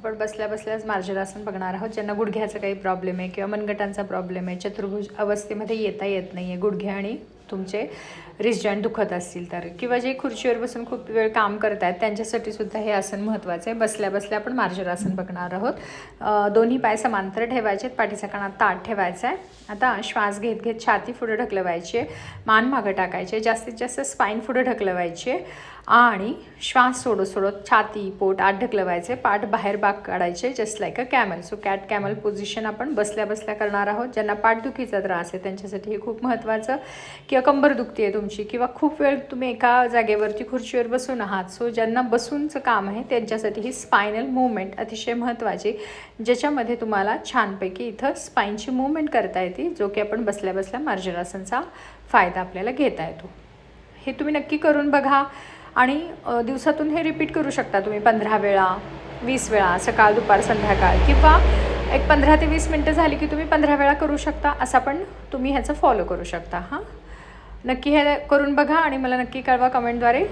आपण बसल्या बसल्याच मार्जरासन बघणार आहोत. ज्यांना गुडघ्याचा काही प्रॉब्लेम आहे किंवा मनगटांचा प्रॉब्लेम आहे, चतुर्भुज अवस्थेमध्ये येता येत नाही आहे, गुडघे आणि तुमचे रिस्ट जॉईंट दुखत असतील तर, किंवा जे खुर्चीवर बसून खूप वेळ काम करत आहेत त्यांच्यासाठी सुद्धा हे आसन महत्त्वाचं आहे. बसल्या बसल्या आपण मार्जरासन बघणार आहोत. दोन्ही पाय समांतर ठेवायचे, पाठीचा कणा ताठ ठेवायचा आहे. आता श्वास घेत घेत छाती पुढे ढकलवायची आहे, मान मागं टाकायचे, जास्तीत जास्त स्पाईन पुढे ढकलवायची आहे आणि श्वास सोडत सोडत छाती पोट आत ढकलवायचे, पाठ बाहेर बाग काढायचे, just like a camel. So cat camel position आपण बसल्या बसल्या करणार आहोत. ज्यांना पाठदुखीचा त्रास आहे त्यांच्यासाठी हे खूप महत्त्वाचं, किंवा कंबर दुखती आहे तुमची, किंवा खूप वेळ तुम्ही एका जागेवरती खुर्चीवर बसून आहात, सो ज्यांना बसूनचं काम आहे त्यांच्यासाठी ही स्पायनल मूवमेंट अतिशय महत्त्वाची, ज्याच्यामध्ये तुम्हाला छानपैकी इथं स्पाईनची मूवमेंट करता येते, जो की आपण बसल्या बसल्या मार्जरासनचा फायदा आपल्याला घेता येतो. हे तुम्ही नक्की करून बघा आणि दिवसातून हे रिपीट करू शकता तुम्ही 15 वेळा 20 वेळा, सकाळ दुपार संध्याकाळ, किंवा एक 15 ते 20 मिनटं झाली की तुम्ही 15 वेळा करू शकता. असं पण तुम्ही ह्याचं फॉलो करू शकता. नक्की हे करून बघा आणि मला नक्की कळवा कमेंटद्वारे.